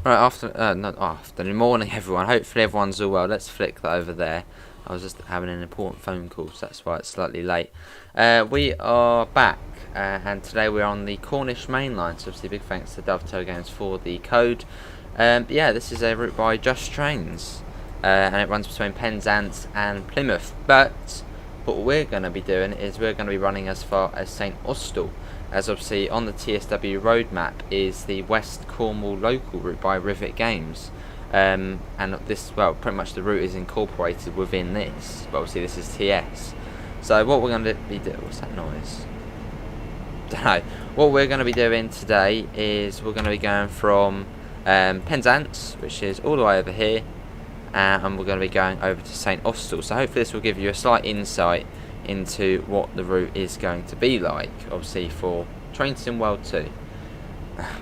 Right, not afternoon, morning everyone. Hopefully everyone's all well. Let's flick that over there. I was just having an important phone call, so that's why it's slightly late. We are back, and today we're on the Cornish Mainline. So obviously big thanks to Dovetail Games for the code. Yeah, this is a route by Just Trains, and it runs between Penzance and Plymouth. But what we're going to be doing is we're going to be running as far as St Austell, as obviously on the TSW roadmap is the West Cornwall local route by Rivet Games, and this, well, pretty much the route is incorporated within this, but obviously this is TS. So what we're going to be doing, what's that noise? Don't know. What we're going to be doing today is we're going to be going from Penzance, which is all the way over here, and we're going to be going over to St Austell. So hopefully this will give you a slight insight into what the route is going to be like, obviously for Trainton World 2.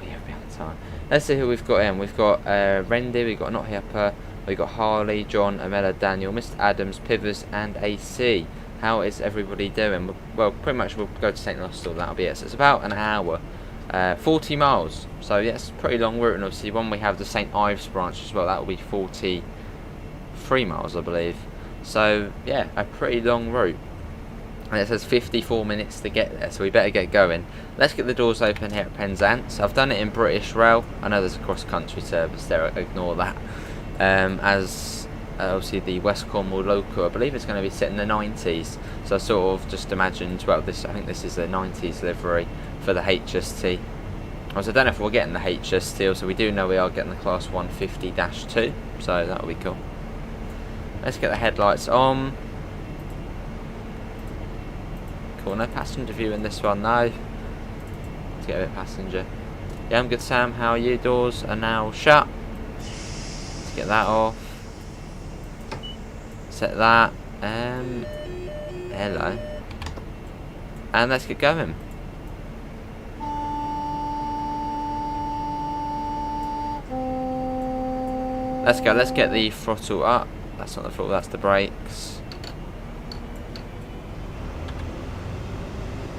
We have behind time. Let's see who we've got in. We've got Rendy, we've got Not Hipper, we've got Harley, John, Amela, Daniel, Mr. Adams, Pivers, and AC. How is everybody doing? Well, pretty much we'll go to St Austell, that'll be it. So it's about an hour, 40 miles. So yeah, it's a pretty long route, and obviously when we have the St Ives branch as well, that will be 43 miles, I believe. So yeah, a pretty long route. And it says 54 minutes to get there, so we better get going. Let's get the doors open here at Penzance. I've done it in British Rail. I know there's a cross-country service there, ignore that. As obviously the West Cornwall local, I believe it's going to be set in the 90s. So I sort of just imagined, well, I think this is the 90s livery for the HST. Also, I don't know if we're getting the HST, so we do know we are getting the Class 150-2, so that'll be cool. Let's get the headlights on. Cool, no passenger view in this one, no. Let's get a bit passenger. Yeah, I'm good, Sam. How are you? Doors are now shut. Let's get that off. Set that. Hello. And let's get going. Let's go. Let's get the throttle up. That's not the throttle, that's the brakes.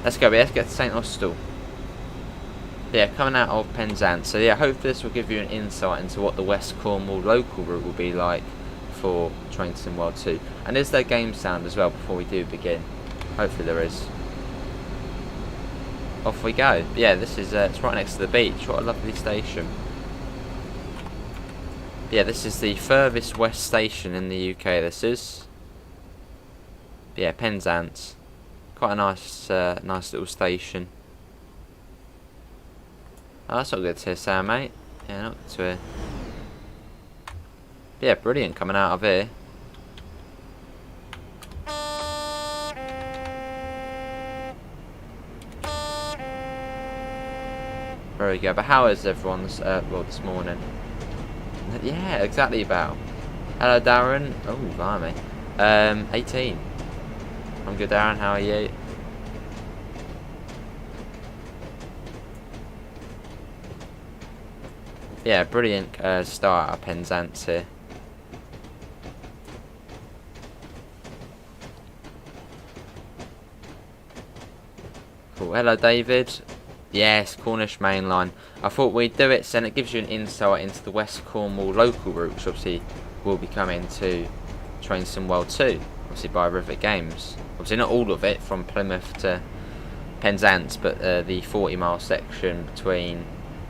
Let's go, let's get to St Austell. Yeah, coming out of Penzance. So yeah, hopefully this will give you an insight into what the West Cornwall local route will be like for Trainton World 2. And is there game sound as well before we do begin? Hopefully there is. Off we go. Yeah, this is it's right next to the beach. What a lovely station. Yeah, this is the furthest west station in the UK. This is. Yeah, Penzance. Quite a nice, nice little station. Oh, that's not good to hear, Sam, mate. Yeah, not good to hear. Yeah, brilliant coming out of here. There we go. But how is everyone's well this morning? Yeah, exactly about. Hello, Darren. Oh, blimey. 18. I'm good, Darren. How are you? Yeah, brilliant start at Penzance here. Cool. Hello, David. Yes, Cornish Mainline. I thought we'd do it, so then it gives you an insight into the West Cornwall local route, which obviously will be coming to Trainton World 2, obviously by Rivet Games. Obviously not all of it from Plymouth to Penzance, but the 40-mile section between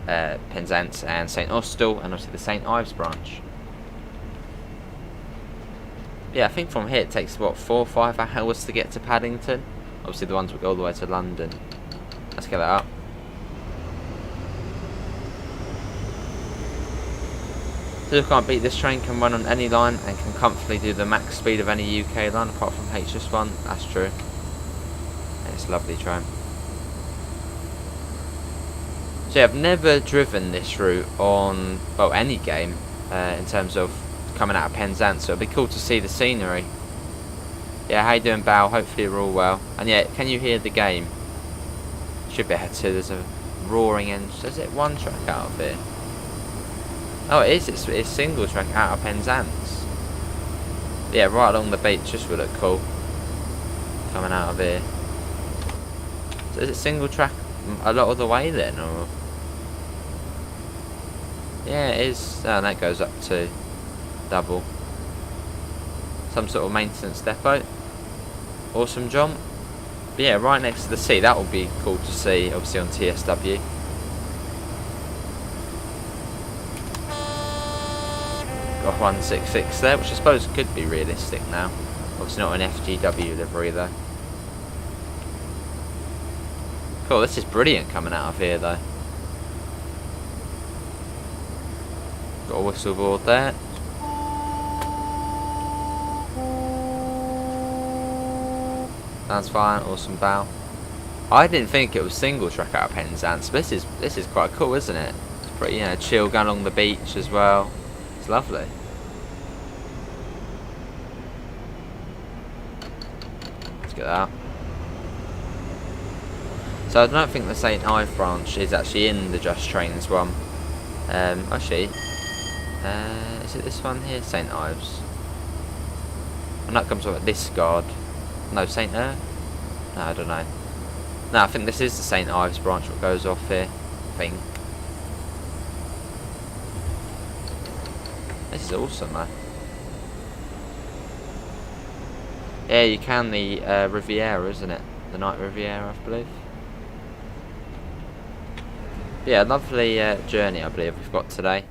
Penzance and St Austell, and obviously the St Ives branch. Yeah, I think from here it takes, what, 4 or 5 hours to get to Paddington? Obviously the ones that go all the way to London. Let's get that up. Still can't beat this train, can run on any line and can comfortably do the max speed of any UK line apart from HS1. That's true. And it's a lovely train. So yeah, I've never driven this route on, well, any game in terms of coming out of Penzance, so it'd be cool to see the scenery. Yeah, how you doing, Bao? Hopefully you're all well. And yeah, can you hear the game? Should be able to. There's a roaring engine. Is it one track out of here? Oh, it is. It's single track out of Penzance. Yeah, right along the beach. Just would look cool. Coming out of here. So is it single track a lot of the way then, or? Yeah, it is. Oh, that goes up to double. Some sort of maintenance depot. Awesome jump. But yeah, right next to the sea. That would be cool to see, obviously, on TSW. Got 166 there, which I suppose could be realistic now. Obviously not an FGW livery though. Cool, this is brilliant coming out of here though. Got a whistle board there. Sounds fine, awesome bow. I didn't think it was single track out of Penzance, but this is quite cool, isn't it? It's pretty, you know, chill, going along the beach as well. It's lovely. Let's get that. So I don't think the St Ives branch is actually in the Just Trains one. Actually, is it this one here? St Ives. And that comes with a discard. No, St Erth? No, I don't know. No, I think this is the St Ives branch that goes off here. I think. This is awesome, though. Yeah, you can the Riviera, isn't it? The Night Riviera, I believe. Yeah, lovely journey, I believe we've got today.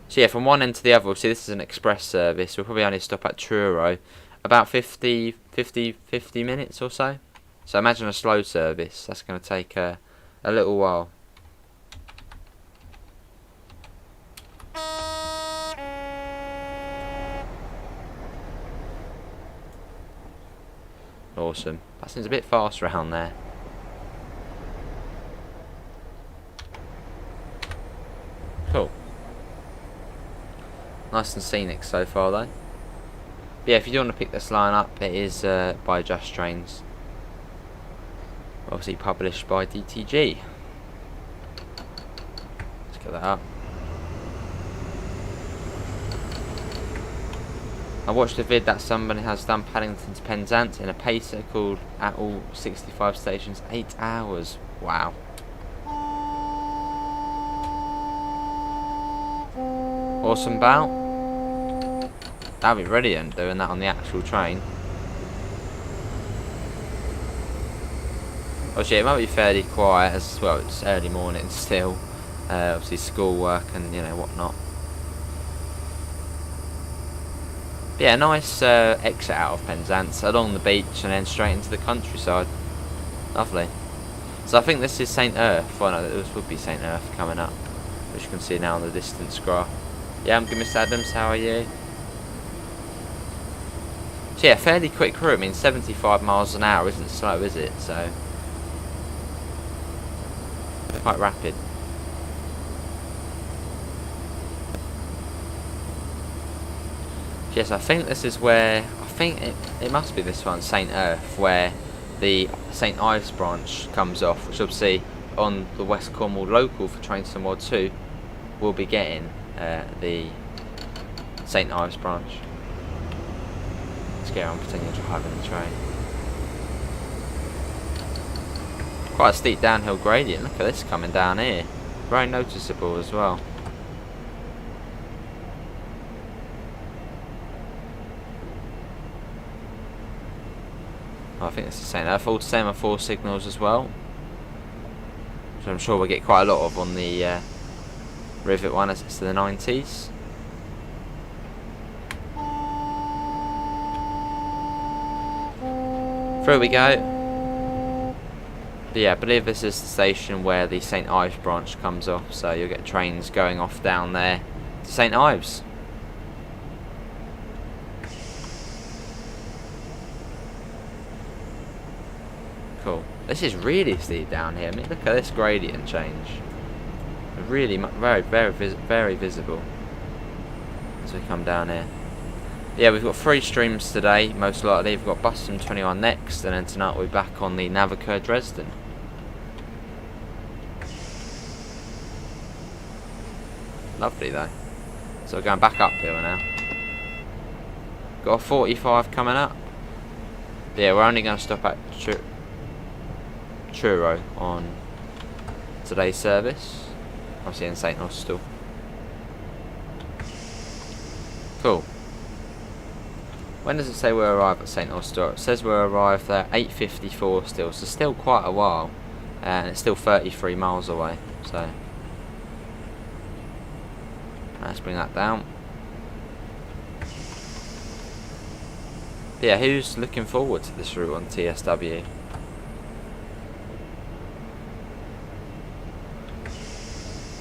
So yeah, from one end to the other, see this is an express service. We'll probably only stop at Truro. About 50 minutes or so. So imagine a slow service. That's going to take a little while. Awesome. That seems a bit fast around there. Cool. Nice and scenic so far though. But yeah, if you do want to pick this line up, it is by Just Trains. Obviously published by DTG. Let's get that up. I watched a vid that somebody has done Paddington to Penzance in a pacer called At All 65 Stations, 8 hours. Wow. Awesome bout. That'd be brilliant doing that on the actual train. Obviously it might be fairly quiet as well, it's early morning still. Obviously school work and you know whatnot. But yeah, nice exit out of Penzance along the beach and then straight into the countryside. Lovely. So I think this is St Erth. Well no, this would be St Erth coming up, which you can see now on the distance graph. Yeah, I'm good, Miss Adams, how are you? So yeah, fairly quick route. I mean, 75 miles an hour isn't slow, is it? So quite rapid. Yes, I think this is where, I think it must be this one, St Erth, where the St Ives branch comes off, which obviously on the West Cornwall local for Train to Mod 2 we'll be getting the St Ives branch. Let's get on continuing driving the train. Quite a steep downhill gradient, look at this coming down here. Very noticeable as well. I think this is St Earth, all semaphore signals as well, which I'm sure we'll get quite a lot of on the Rivet one as it's to the 90s. Through we go. But yeah, I believe this is the station where the St Ives branch comes off, so you'll get trains going off down there to St Ives. Cool. This is really steep down here. I mean, look at this gradient change. Really, very visible as we come down here. Yeah, we've got 3 streams today, most likely. We've got Buston 21 next, and then tonight we'll be back on the Navica Dresden. Lovely though. So we're going back uphill now. Got a 45 coming up. Yeah, we're only going to stop at Truro on today's service. Obviously in St Austell. Cool. When does it say we arrive at St Austell? It says we arrived there 8:54 still, so still quite a while, and it's still 33 miles away. So let's bring that down. But yeah, who's looking forward to this route on TSW?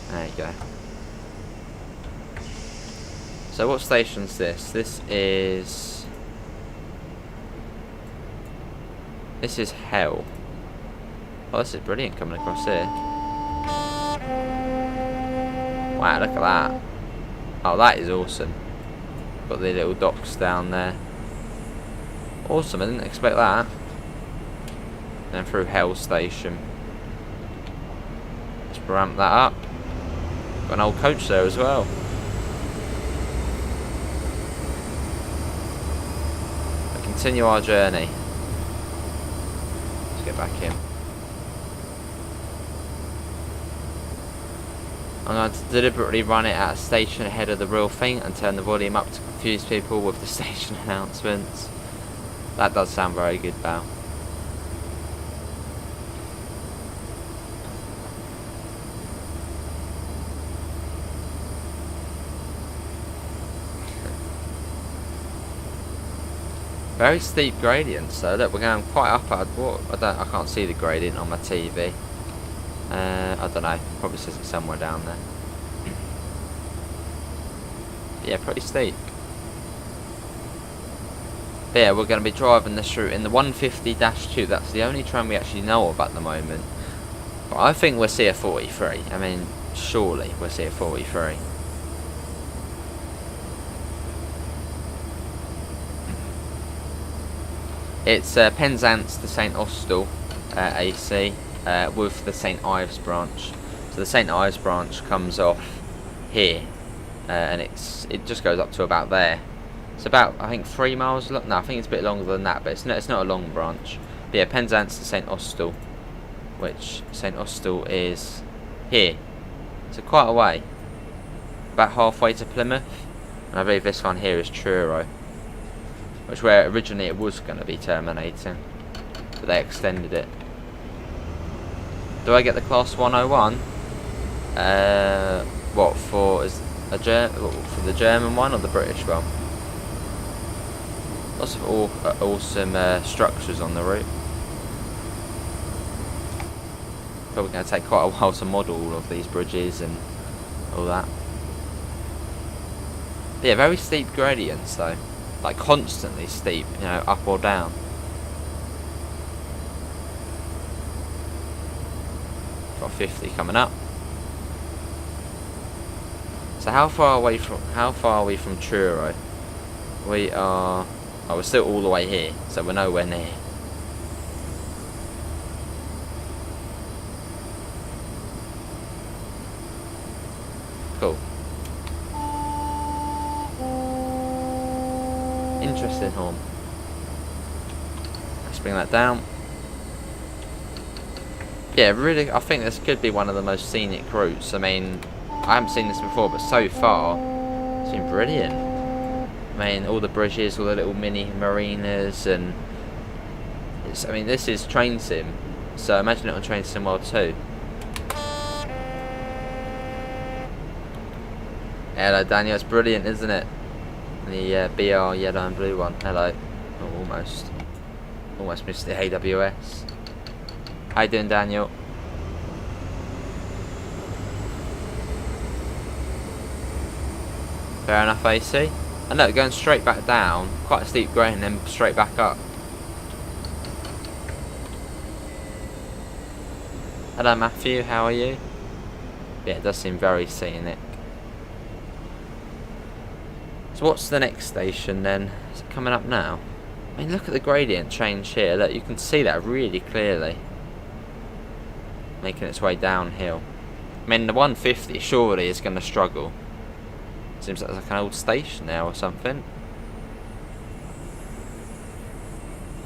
There you go. So what station's this? This is Hell. Oh, this is brilliant coming across here. Wow, look at that. Oh, that is awesome. Got the little docks down there. Awesome, I didn't expect that. Then through Hell Station. Let's ramp that up. Got an old coach there as well. We'll continue our journey. Let's get back in. I'm going to deliberately run it at a station ahead of the real thing and turn the volume up to confuse people with the station announcements. That does sound very good, Val. Very steep gradients, though. Look, we're going quite up. I can't see the gradient on my TV. I don't know. Probably says it somewhere down there. Yeah, pretty steep. But yeah, we're going to be driving this route in the 150-2. That's the only train we actually know of at the moment. But I think we'll see a 43. I mean, surely we'll see a 43. It's Penzance to St Austell AC with the St Ives branch. So the St Ives branch comes off here, and it just goes up to about there. It's about, I think, 3 miles long. No, I think it's a bit longer than that, but it's not a long branch. But yeah, Penzance to St Austell, which St Austell is here. So quite a way. About halfway to Plymouth. And I believe this one here is Truro, which where originally it was going to be terminating, but they extended it. Do I get the Class 101? What for? Is for the German one or the British one? Lots of awesome structures on the route. Probably going to take quite a while to model all of these bridges and all that. But yeah, very steep gradients though. Like constantly steep, you know, up or down. Got 50 coming up. So how far are we from Truro? We are. Oh, we're still all the way here, so we're nowhere near. Cool. Interesting horn. Let's bring that down. Yeah, really, I think this could be one of the most scenic routes. I mean, I haven't seen this before, but so far, it's been brilliant. I mean, all the bridges, all the little mini marinas, and I mean, this is Train Sim, so imagine it on Train Sim World 2. Hello, Daniel. It's brilliant, isn't it? The BR yellow and blue one. Hello. Oh, almost missed the AWS. How you doing, Daniel? Fair enough, AC. And look, going straight back down, quite a steep grade, and then straight back up. Hello, Matthew. How are you? Yeah, it does seem very scenic. So what's the next station then? Is it coming up now? I mean, look at the gradient change here. Look, you can see that really clearly. Making its way downhill. I mean, the 150 surely is going to struggle. Seems like there's like an old station there or something.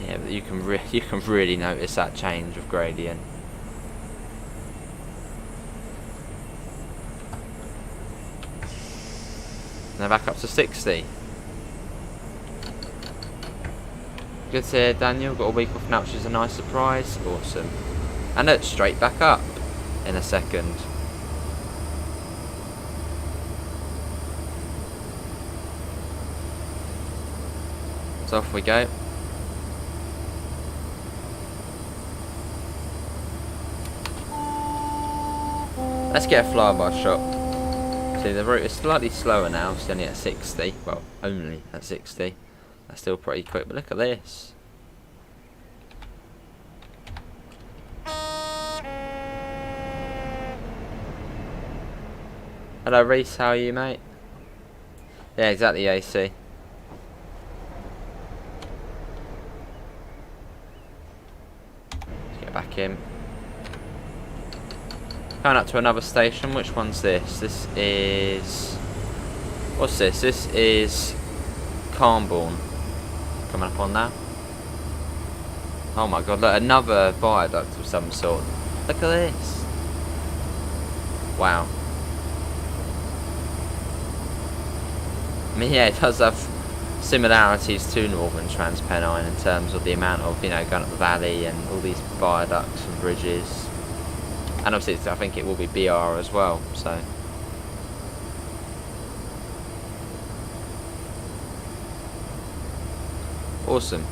Yeah, but you can really notice that change of gradient. Now back up to 60. Good to hear, Daniel. Got a week off now, which is a nice surprise. Awesome. And it's straight back up in a second. So off we go. Let's get a flyby shot. See, the route is slightly slower now. It's only at 60. Well, only at 60. That's still pretty quick, but look at this. Hello Reese, how are you, mate? Yeah, exactly, AC. Let's get back in. Coming up to another station. Which one's this? This is... What's this? This is Cornwall. Coming up on that. Oh my god, look, another viaduct of some sort. Look at this. Wow. I mean, yeah, it does have similarities to Northern Transpennine in terms of the amount of, you know, going up the valley and all these viaducts and bridges. And obviously, I think it will be BR as well, so. Awesome.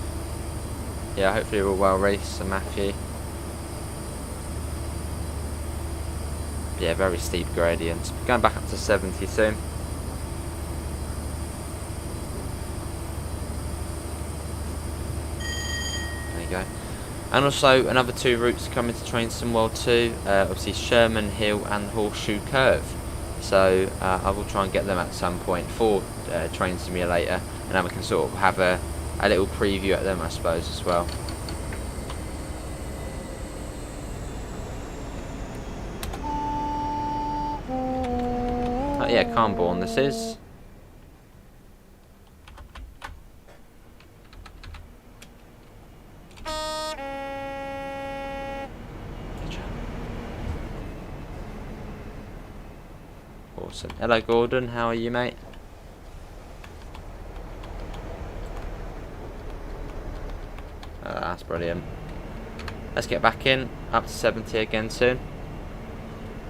Yeah, hopefully you're all well, Reese and Matthew. Yeah, very steep gradients. Going back up to 70 soon. There you go. And also another two routes coming to train some well too. Obviously Sherman Hill and Horseshoe Curve. So I will try and get them at some point for Train Simulator, and then we can sort of have a little preview at them, I suppose, as well. Oh yeah, Cornwall this is. Awesome. Hello Gordon, how are you, mate? That's brilliant. Let's get back in, up to 70 again soon.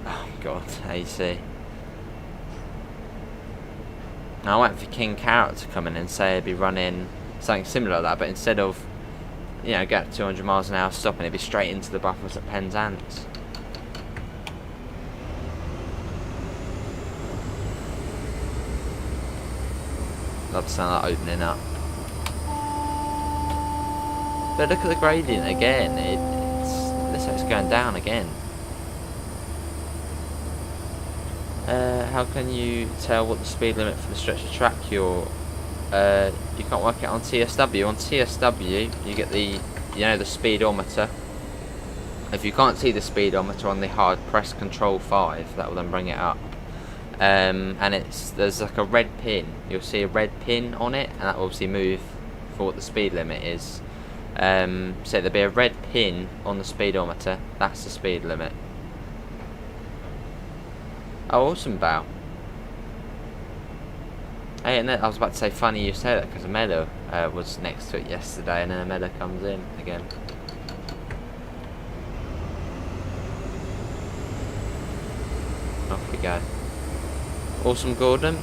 Oh god, AC. Now I went for King Carrot to come in and say he'd be running something similar like that, but instead of, you know, get 200 miles an hour stopping, it'd be straight into the buffers at Penzance. Love the sound of that opening up. But look at the gradient again. Looks like it's going down again. How can you tell what the speed limit for the stretch of track you can't work it on TSW. On TSW, you get the, you know, the speedometer. If you can't see the speedometer on the hard, press Control 5. That will then bring it up. And there's like a red pin. You'll see a red pin on it, and that will obviously move for what the speed limit is. So there'll be a red pin on the speedometer. That's the speed limit. Oh, awesome, Bow. Hey, and I was about to say, funny you say that, because Amela was next to it yesterday, and then Amela comes in again. Off we go. Awesome, Gordon.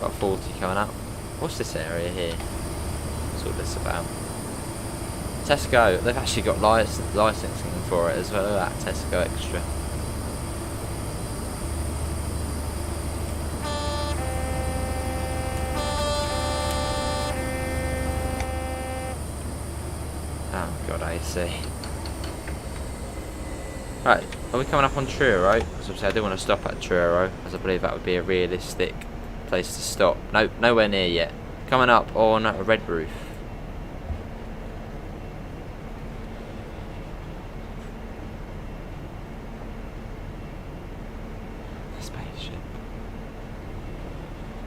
Got 40 coming up. What's this area here? What's all this about? Tesco, they've actually got licensing for it as well. Look at that, Tesco Extra. Oh god, AC. Right, are we coming up on Truro? Because obviously I do want to stop at Truro, as I believe that would be a realistic place to stop. Nope, nowhere near yet. Coming up on Red Roof. Spaceship.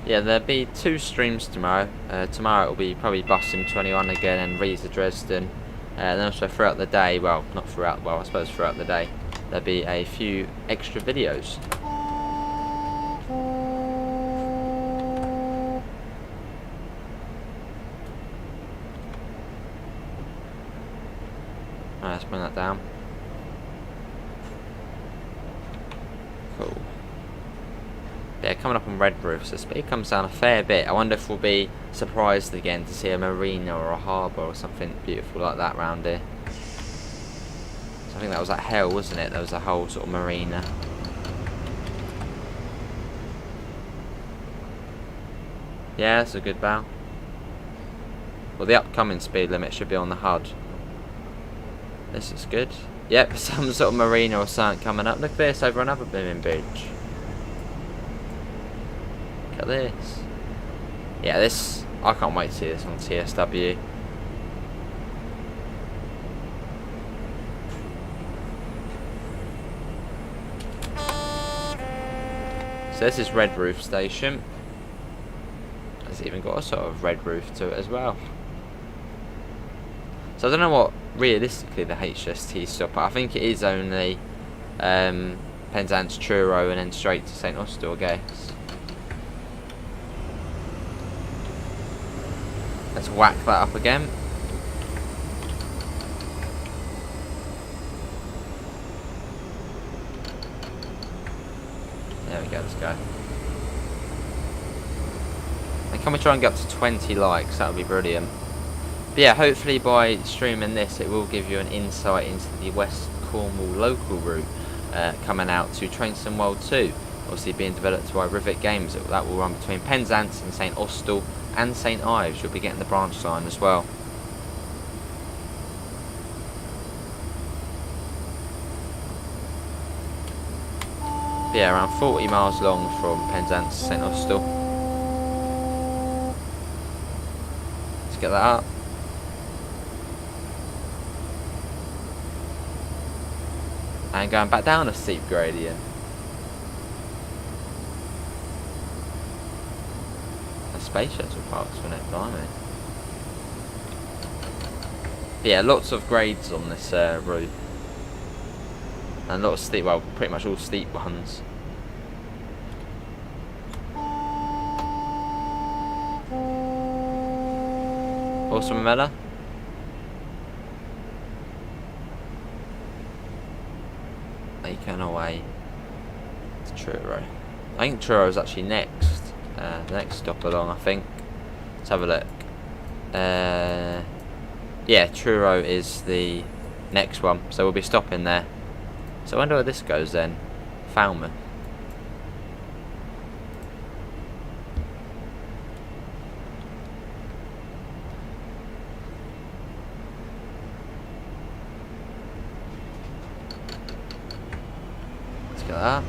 Yeah, there'll be 2 streams tomorrow. Tomorrow it'll be probably Bussim 21 again and Riesa Dresden. And then also throughout the day, well, not throughout, well, I suppose throughout the day, there'll be a few extra videos. let's bring that down. Cool. Yeah, coming up on red roofs, the speed comes down a fair bit. I wonder if we'll be surprised again to see a marina or a harbour or something beautiful like that round here. So I think that was at Hell, wasn't it? There was a whole sort of marina. Yeah, that's a good bow. Well, the upcoming speed limit should be on the HUD. This is good. Yep, some sort of marina or something coming up. Look at this, over another blooming bridge. Look at this. Yeah, this, I can't wait to see this on TSW. So this is Red Roof Station. It's even got a sort of red roof to it as well. So I don't know what realistically the HST stop at. I think it is only Penzance, Truro and then straight to St Austell, I guess. Let's whack that up again. There we go, let's go. And can we try and get up to 20 likes? That would be brilliant. But yeah, hopefully by streaming this it will give you an insight into the West Cornwall local route coming out to Trainston World 2. Obviously being developed by Rivet Games. That will run between Penzance and St Austell and St Ives. You'll be getting the branch line as well. But yeah, around 40 miles long from Penzance to St Austell. Let's get that up. And going back down a steep gradient. A space shuttle parks for next time, eh? But yeah, lots of grades on this route. And a lot of steep, well, pretty much all steep ones. Awesome, Mella. Making our way to Truro. I think Truro is actually next. The next stop along, I think. Let's have a look. Yeah, Truro is the next one, so we'll be stopping there. So I wonder where this goes then. Falmouth. Let's get that.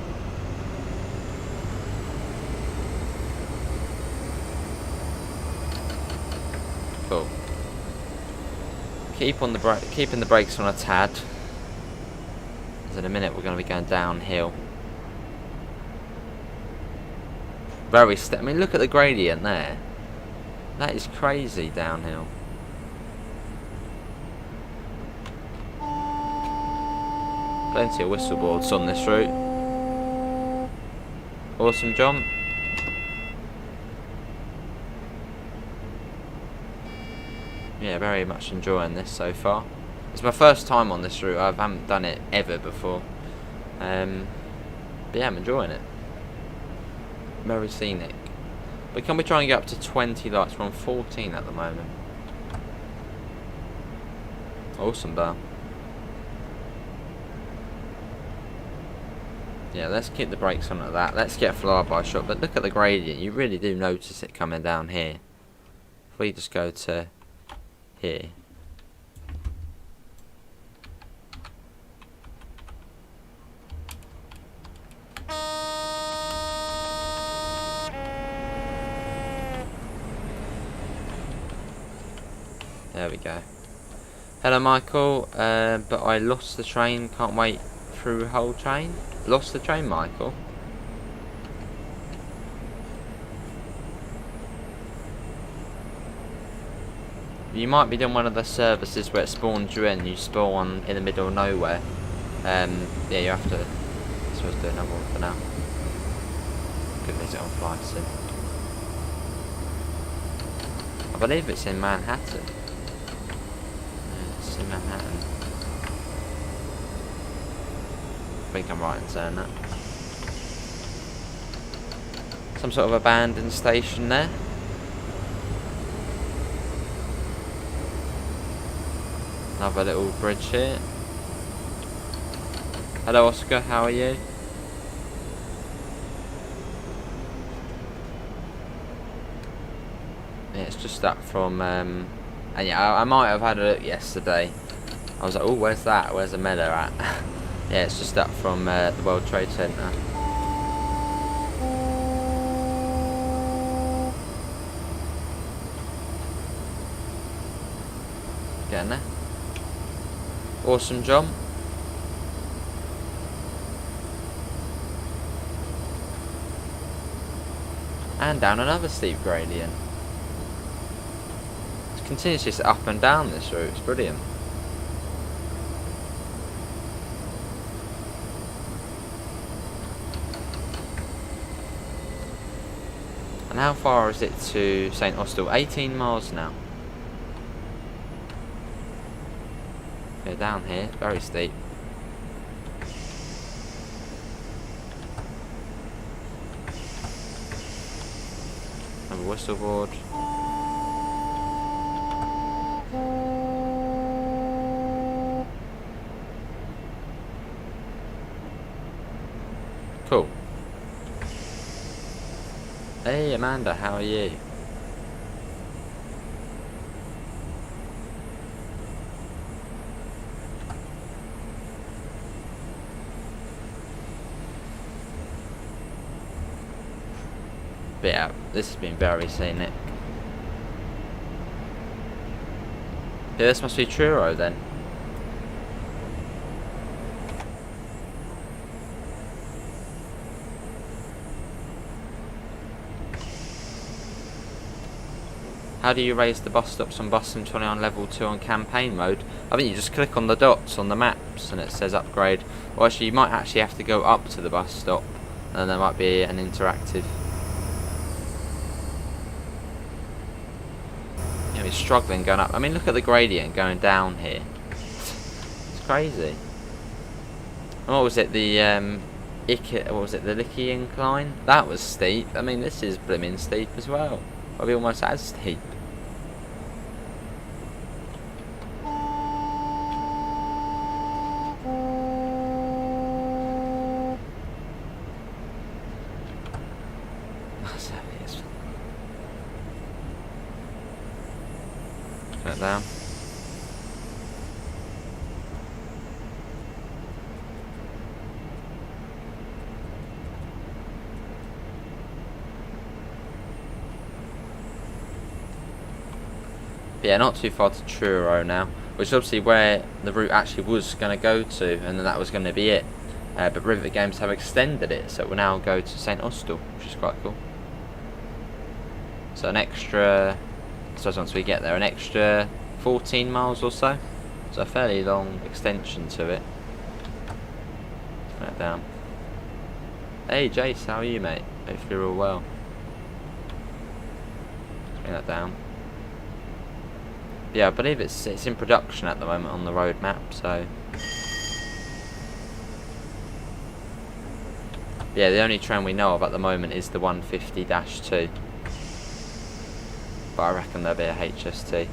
Cool. Keeping the brakes on a tad. In a minute we're going to be going downhill. Very I mean, look at the gradient there. That is crazy downhill. Plenty of whistle boards on this route. Awesome, John. Yeah, very much enjoying this so far. It's my first time on this route. I haven't done it ever before. But yeah, I'm enjoying it. Very scenic. But can we try and get up to 20 likes? We're on 14 at the moment. Awesome, bar. Yeah, let's keep the brakes on at that. Let's get a flyby shot. But look at the gradient. You really do notice it coming down here. If we just go to here. There we go. Hello, Michael. But I lost the train. Can't wait through the whole train. Lost the train, Michael. You might be doing one of the services where it spawns you in. You spawn in the middle of nowhere. Yeah, you have to. I'm supposed to do another one for now. Good visit on flight sim. I believe it's in Manhattan. In Manhattan. think I'm right in saying that. Some sort of abandoned station there. Another little bridge here. Hello Oscar, how are you? Yeah, it's just up from, and yeah, I might have had a look yesterday. I was like, oh, where's that? Where's the Meta at? Yeah, it's just up from the World Trade Center. Getting there. Awesome job. And down another steep gradient. It continues just up and down this route. It's brilliant. And how far is it to St Austell? 18 miles now. Yeah, down here, very steep. Another whistle board. Cool. Hey Amanda, how are you? But yeah, this has been very scenic. Yeah, this must be Truro then. How do you raise the bus stops on bus and 20 on level 2 on campaign mode? I think you just click on the dots on the maps and it says upgrade. Well, actually, you might actually have to go up to the bus stop, and then there might be an interactive. You know, he's struggling going up. I mean, look at the gradient going down here. It's crazy. And what was it? The what was it? The Licky incline? That was steep. I mean, this is blimmin' steep as well. Probably almost as steep. Turn it down. Yeah, not too far to Truro now, which is obviously where the route actually was going to go to, and then that was going to be it. But Rivet Games have extended it, so it will now go to St Austell, which is quite cool. So an extra, I suppose once we get there, an extra 14 miles or so. So a fairly long extension to it. Turn it down. Hey Jace, how are you, mate? Hope you're all well. Bring that down. Yeah, I believe it's in production at the moment on the road map, so yeah, the only train we know of at the moment is the 150-2, but I reckon there'll be a HST.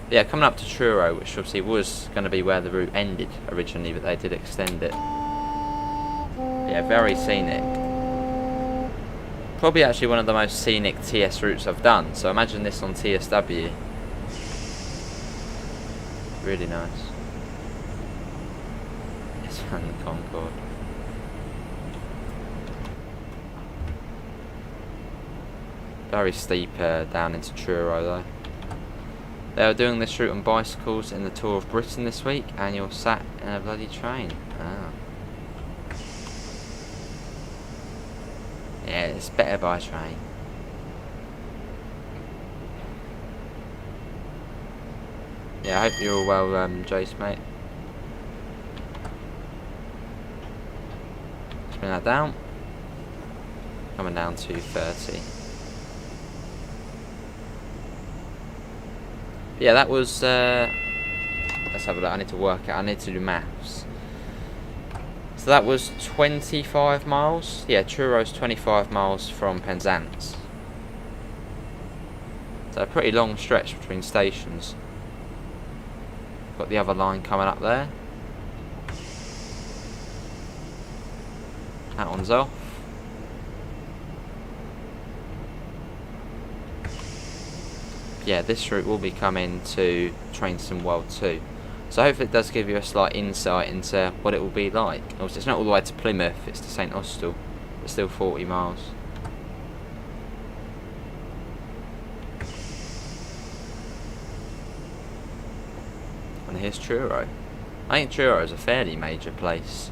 Yeah, coming up to Truro, which obviously was going to be where the route ended originally, but they did extend it. Yeah, very scenic. Probably actually one of the most scenic TS routes I've done, so imagine this on TSW. Really nice. It's around the Concord. Very steep down into Truro though. They are doing this route on bicycles in the Tour of Britain this week, and you're sat in a bloody train. Ah. Yeah, it's better by train. Yeah, I hope you're all well, Jace, mate. Just bring that down. Coming down to 30. Yeah, that was a Let's have a look. I need to work it. I need to do maths. So that was 25 miles. Yeah, Truro's 25 miles from Penzance. So a pretty long stretch between stations. Got the other line coming up there. That one's off. Yeah, this route will be coming to St World too. So hopefully it does give you a slight insight into what it will be like. Obviously it's not all the way to Plymouth, it's to St Austell. It's still 40 miles. And here's Truro. I think Truro is a fairly major place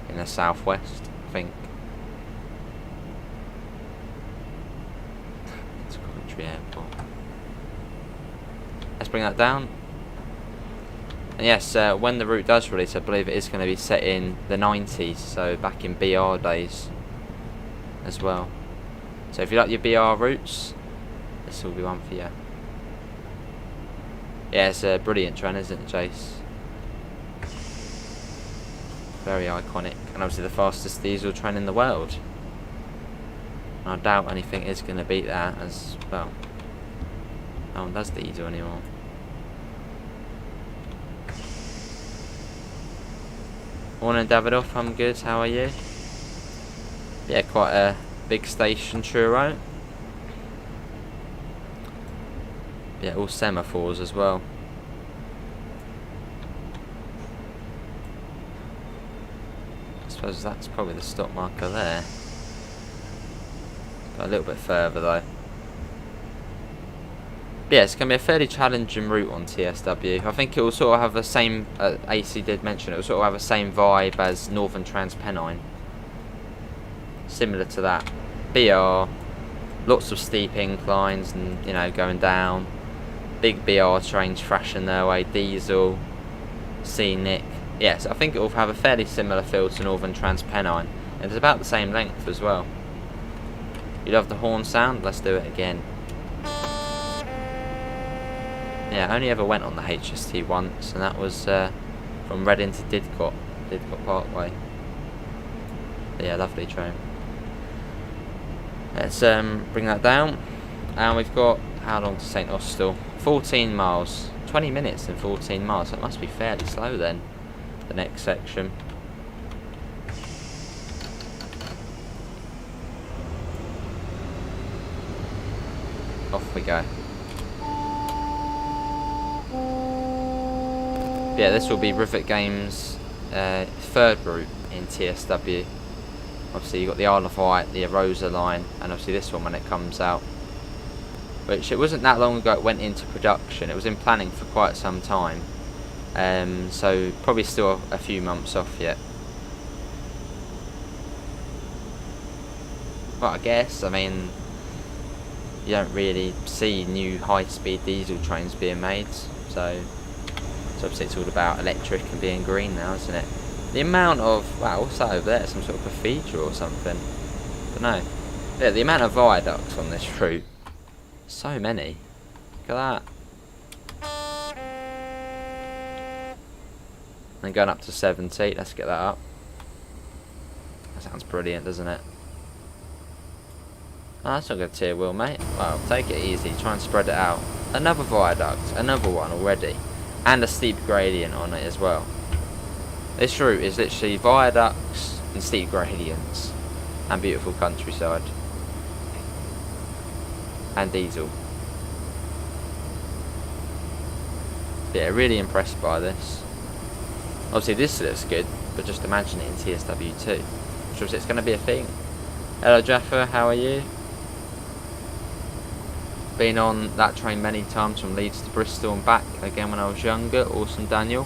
in the southwest, I think. It's a country airport. Let's bring that down. And yes, when the route does release, I believe it is going to be set in the 90s, so back in BR days as well. So if you like your BR routes, this will be one for you. Yeah, it's a brilliant train, isn't it, Jace? Very iconic, and obviously the fastest diesel train in the world. And I doubt anything is going to beat that, as well. No one does diesel anymore. Morning Davidoff, I'm good, how are you? Yeah, quite a big station, Truro. Yeah, all semaphores as well. I suppose that's probably the stop marker there. Got a little bit further though. Yeah, it's going to be a fairly challenging route on TSW. I think it will sort of have the same, AC did mention, it will sort of have the same vibe as Northern Transpennine. Similar to that. BR, lots of steep inclines and, you know, going down. Big BR trains thrashing their way, diesel, Scenic. Yes, I think it will have a fairly similar feel to Northern Transpennine. And it's about the same length as well. You love the horn sound? Let's do it again. Yeah, I only ever went on the HST once, and that was from Reading to Didcot Parkway. But yeah, lovely train. Let's bring that down, and we've got how long to St Austell? 14 miles, 20 minutes and 14 miles. That must be fairly slow then. The next section. Off we go. Yeah, this will be Rivet Games' third route in TSW. Obviously you've got the Isle of Wight, the Arosa line, and obviously this one when it comes out. Which it wasn't that long ago it went into production. It was in planning for quite some time. So probably still a few months off yet. But I guess, I mean, you don't really see new high-speed diesel trains being made, so obviously it's all about electric and being green now, isn't it? The amount of, wow, what's that over there? Some sort of cathedral or something? I don't know. Yeah, the amount of viaducts on this route. So many. Look at that. And going up to 70. Let's get that up. That sounds brilliant, doesn't it? Oh, that's not good tier wheel, mate. Well, take it easy. Try and spread it out. Another viaduct. Another one already. And a steep gradient on it as well. This route is literally viaducts and steep gradients. And beautiful countryside. And diesel. Yeah, really impressed by this. Obviously this looks good, but just imagine it in TSW2. Which was it's going to be a thing. Hello Jaffa, how are you? Been on that train many times from Leeds to Bristol and back again when I was younger. Awesome, Daniel.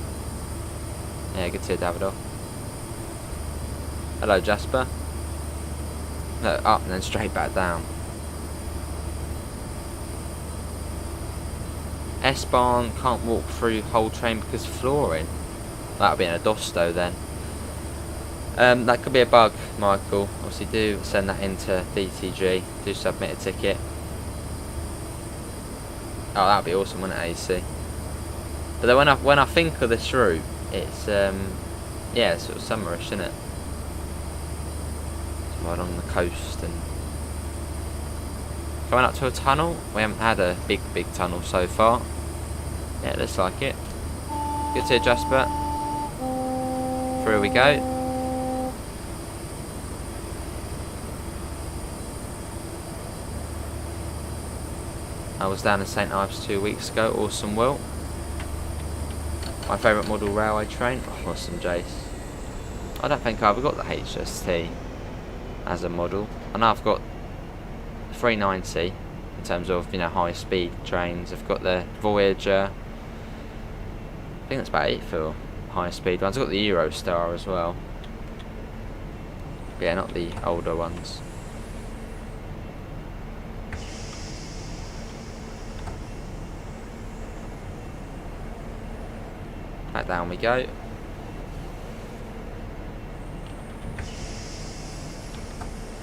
Yeah, good to hear, Davido. Hello Jasper. No, up and then straight back down. S-Bahn can't walk through whole train because of flooring. That'll be in a Dosto then. That could be a bug, Michael. Obviously do send that into DTG. Do submit a ticket. Oh, that'd be awesome, wouldn't it, AC? But then when I think of this route, it's yeah, it's sort of summerish, isn't it? It's right along the coast and coming up to a tunnel. We haven't had a big tunnel so far. Yeah, it looks like it. Good to hear, Jasper. Through we go. I was down in St Ives 2 weeks ago. Awesome, Will. My favourite model railway train. Oh, awesome, Jace. I don't think I've got the HST as a model. I know I've got 390 in terms of, you know, high speed trains. I've got the Voyager. I think that's about 8 for high speed ones. I've got the Eurostar as well. But yeah, not the older ones. Back down we go.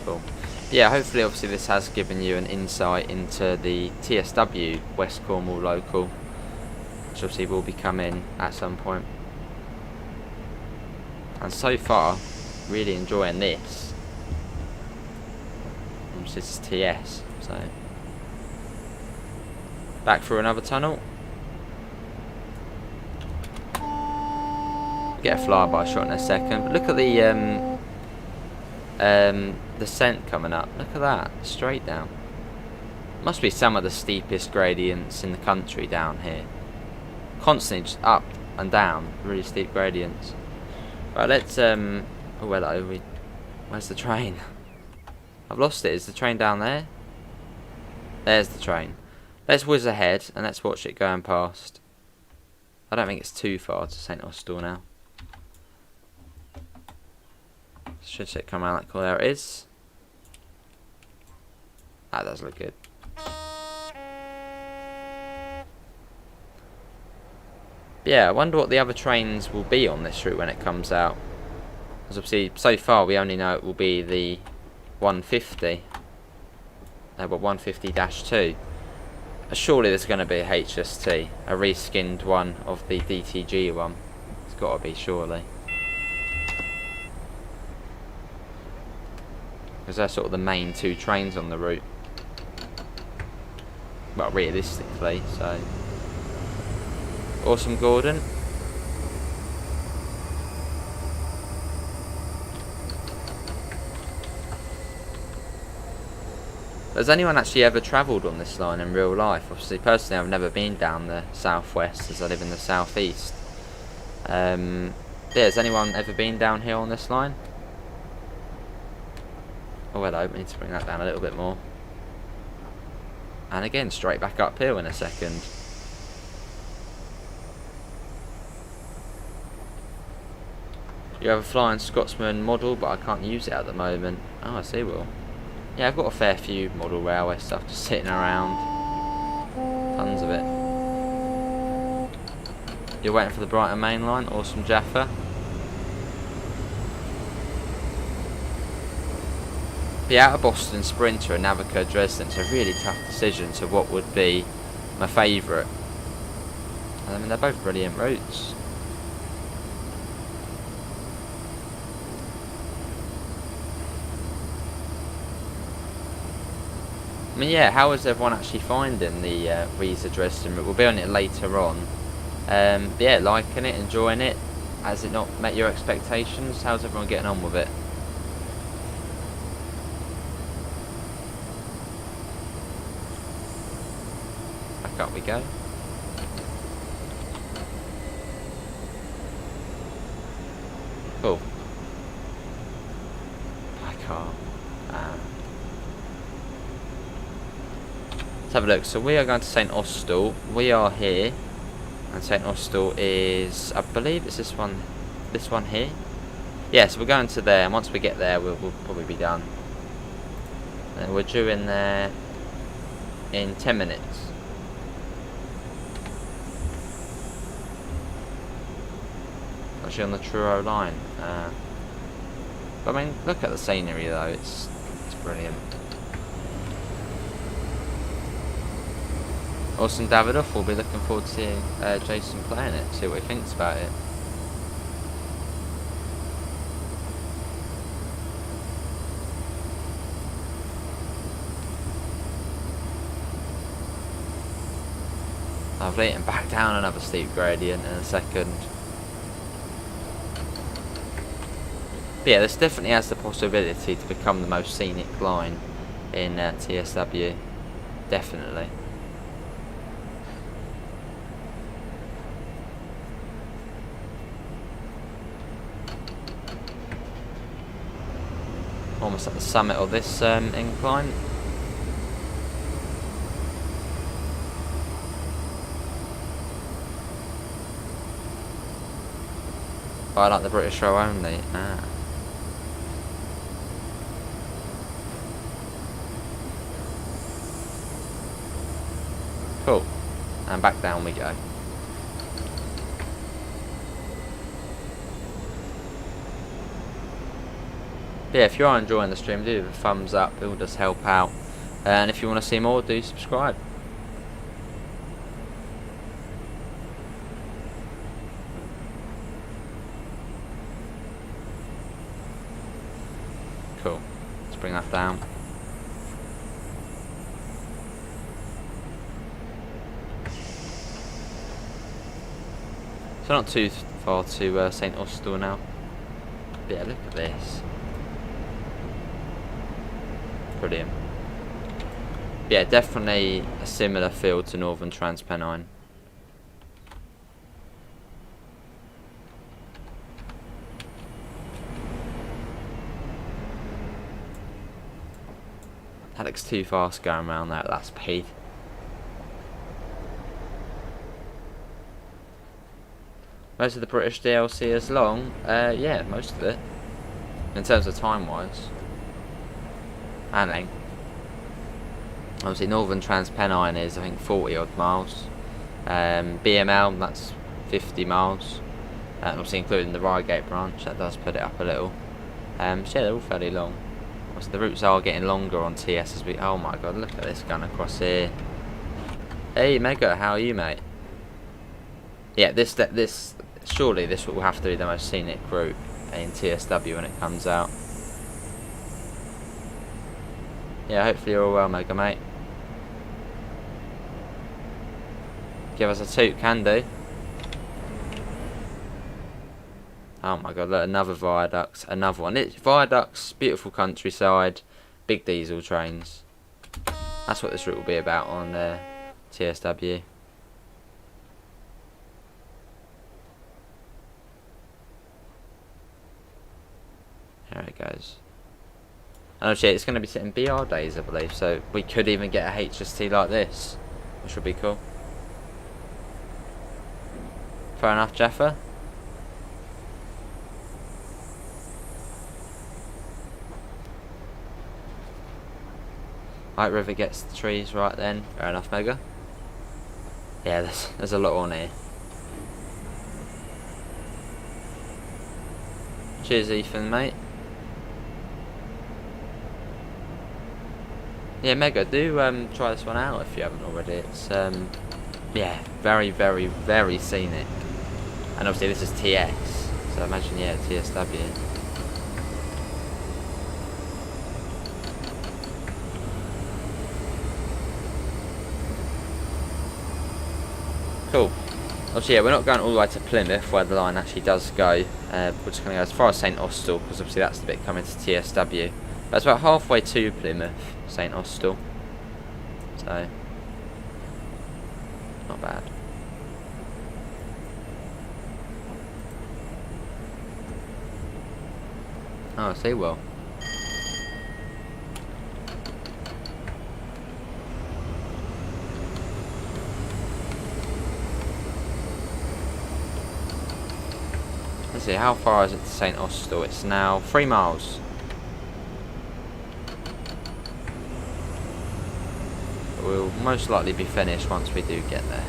Cool. Yeah, hopefully obviously this has given you an insight into the TSW West Cornwall local, which obviously will be coming at some point. And so far, really enjoying this. This is TS, so back through another tunnel. Get a flyby shot in a second. But look at the descent coming up. Look at that, straight down. Must be some of the steepest gradients in the country down here. Constantly just up and down, really steep gradients. Right, let's oh hello, where's the train? I've lost it. Is the train down there? There's the train. Let's whiz ahead and let's watch it going past. I don't think it's too far to St Austell now. Should it come out like cool? There it is. That does look good. But yeah, I wonder what the other trains will be on this route when it comes out. Because obviously, so far we only know it will be the 150. But 150-2. Surely there's going to be a HST, a reskinned one of the DTG one. It's got to be, surely. Because they're sort of the main two trains on the route. Well, realistically, so. Awesome, Gordon. Has anyone actually ever travelled on this line in real life? Obviously, personally, I've never been down the southwest, as I live in the southeast. Yeah, has anyone ever been down here on this line? Oh hello, we need to bring that down a little bit more. And again, straight back uphill in a second. You have a Flying Scotsman model, but I can't use it at the moment. Oh, I see, Will. Yeah, I've got a fair few model railway stuff just sitting around. Tons of it. You're waiting for the Brighton Mainline. Awesome, Jaffa. Be out of Boston Sprinter and Navico Dresden. It's a really tough decision to what would be my favourite. I mean, they're both brilliant routes. I mean, yeah, how is everyone actually finding the Visa Dresden route? We'll be on it later on. But yeah, liking it, enjoying it. Has it not met your expectations? How's everyone getting on with it? Back up we go. Cool. I can't. Let's have a look. So we are going to St Austell. We are here, and St Austell is, I believe it's this one here. Yeah, so we're going to there, and once we get there, we'll probably be done. And we're due in there in 10 minutes. Actually on the Truro line. But I mean, look at the scenery though. It's brilliant. Awesome, Davidoff. We'll be looking forward to seeing Jason playing it, see what he thinks about it. Lovely, and back down another steep gradient in a second. But yeah, this definitely has the possibility to become the most scenic line in TSW. Definitely. Almost at the summit of this incline. Oh, I like the British row only. Ah. Cool. And back down we go. Yeah, if you are enjoying the stream, do leave a thumbs up, it will just help out. And if you want to see more, do subscribe. Cool. Let's bring that down. So not too far to St Austell now. But yeah, look at this. Brilliant. Yeah, definitely a similar feel to Northern Transpennine. That looks too fast going around there at that speed. Most of the British DLC is long. Yeah, most of it. In terms of time-wise. And length. Obviously Northern Transpennine is, I think, 40 odd miles. BML, that's 50 miles. And obviously including the Reigate branch, that does put it up a little. So yeah, they're all fairly long. Obviously the routes are getting longer on TS as we... Oh my god, look at this gun across here. Hey Mega, how are you, mate? Yeah, this surely this will have to be the most scenic route in TSW when it comes out. Yeah, hopefully you're all well, Mega, mate. Give us a toot, can do. Oh my god, look, another Viaducts, another one. It's Viaducts, beautiful countryside, big diesel trains. That's what this route will be about on TSW. There it goes. And actually, it's going to be setting BR days, I believe, so we could even get a HST like this, which would be cool. Fair enough, Jaffa. Light River gets the trees right then. Fair enough, Mega. Yeah, there's a lot on here. Cheers, Ethan, mate. Yeah, Mega, do try this one out if you haven't already. It's yeah, very, very, very scenic. And obviously this is TS, so imagine, yeah, TSW. Cool. Obviously, yeah, we're not going all the way to Plymouth where the line actually does go. We're just going to go as far as St Austell, because obviously that's the bit coming to TSW. But it's about halfway to Plymouth, St Austell. So, not bad. Oh, I see, well. Let's see, how far is it to St Austell? It's now 3 miles. But we'll most likely be finished once we do get there.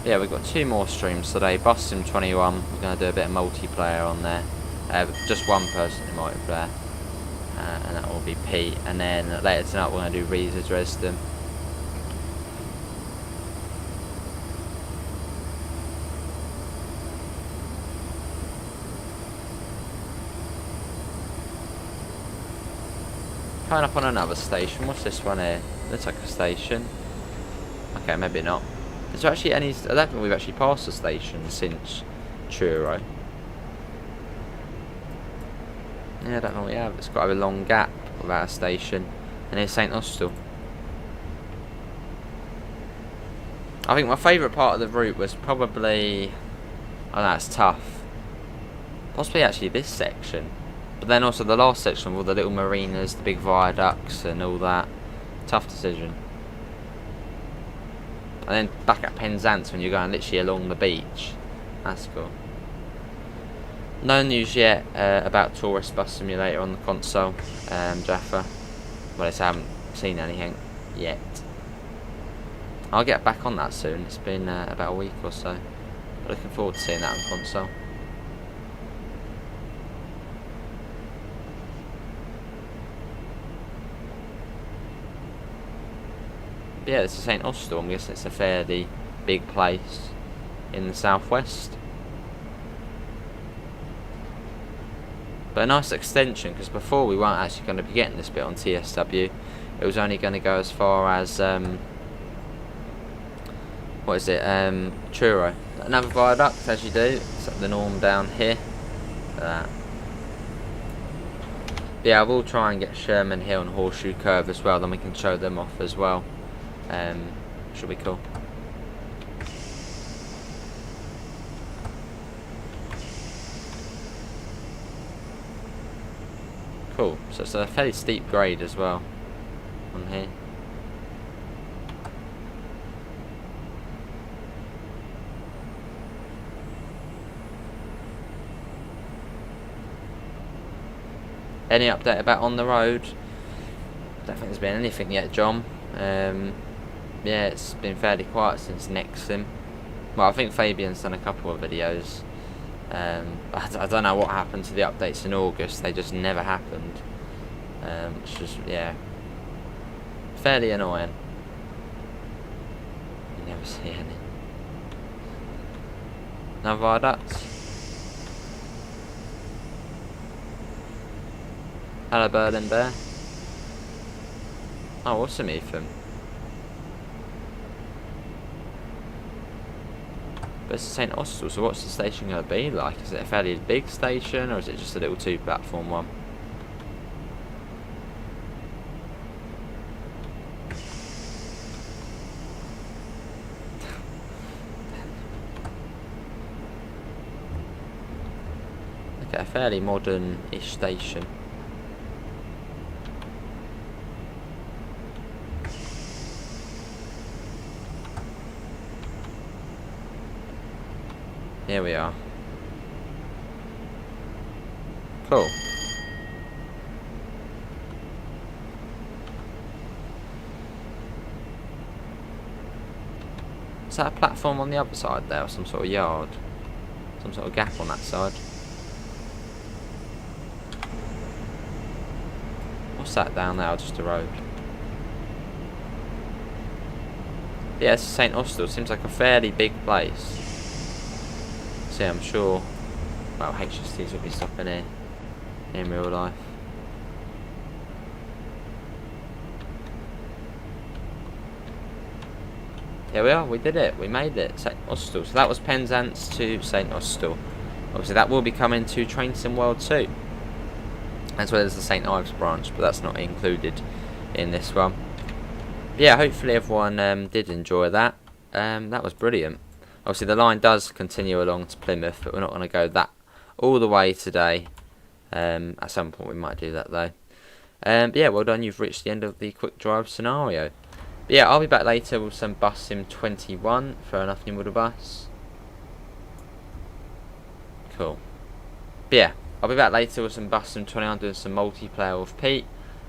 Yeah, we've got 2 more streams today. Bus Sim 21, we're going to do a bit of multiplayer on there. Just one person in multiplayer, and that will be Pete. And then later tonight we're going to do Riza Dresden. Coming up on another station. What's this one here? Looks like a station. Okay, maybe not. Is there actually any... I don't think we've actually passed a station since Truro. Yeah, I don't know we have. It's quite a long gap without a station. And here's St Austell. I think my favourite part of the route was probably... Oh, that's tough. Possibly actually this section. But then also the last section with all the little marinas, the big viaducts and all that. Tough decision. And then back at Penzance when you're going literally along the beach. That's cool. No news yet about Tourist Bus Simulator on the console, Jaffa. Well, I haven't seen anything yet. I'll get back on that soon. It's been about a week or so. Looking forward to seeing that on console. But yeah, this is St Austell. I'm guessing it's a fairly big place in the southwest. But a nice extension, because before we weren't actually going to be getting this bit on TSW. It was only going to go as far as what is it? Truro. Another viaduct, as you do. It's the norm down here. But yeah, I will try and get Sherman Hill and Horseshoe Curve as well. Then we can show them off as well. Should be cool. Cool. So it's a fairly steep grade as well on here. Any update about on the road? I don't think there's been anything yet, John. Yeah, it's been fairly quiet since next sim. Well, I think Fabian's done a couple of videos. I don't know what happened to the updates in August. They just never happened. It's just, yeah, fairly annoying. You never see any. No viaducts. Hello, Berlin Bear. Oh, awesome, Ethan. But it's St Austell, so what's the station going to be like? Is it a fairly big station, or is it just a little 2-platform one? Okay, a fairly modern-ish station. Here we are. Cool. Is that a platform on the other side there, or some sort of yard? Some sort of gap on that side? What's that down there? Just a road. Yeah, it's St Austell. Seems like a fairly big place. So yeah, I'm sure, well, HSTs will be stopping here in real life. Here we are, we did it, we made it, St Austell. So that was Penzance to St Austell. Obviously that will be coming to Train Sim World 2, as well as the St Ives branch, but that's not included in this one. But yeah, hopefully everyone did enjoy that. That was brilliant. Obviously the line does continue along to Plymouth, but we're not going to go that all the way today. At some point we might do that though. But yeah, well done, you've reached the end of the quick drive scenario. But yeah, I'll be back later with some Bus Sim 21 for an afternoon with a bus. Cool. But yeah, I'll be back later with some Bus Sim 21 doing some multiplayer with Pete.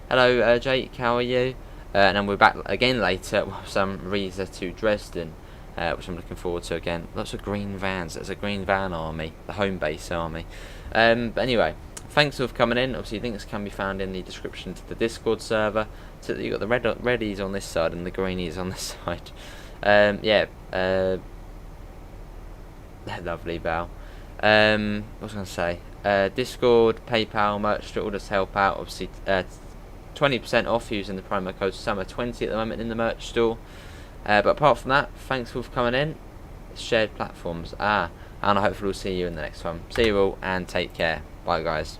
Hello Jake, how are you? And then we're back again later with some Riza to Dresden. which I'm looking forward to again. Lots of green vans. There's a green van army, the home base army. But anyway, thanks for coming in. Obviously, links can be found in the description to the Discord server. So you've got the reddies on this side and the greenies on this side. Yeah, lovely Val. What was I going to say? Discord, PayPal, merch store, all just help out. Obviously, 20% off using the promo code SUMMER20 at the moment in the merch store. But apart from that, thanks for coming in. Shared platforms. And I hopefully will see you in the next one. See you all and take care. Bye guys.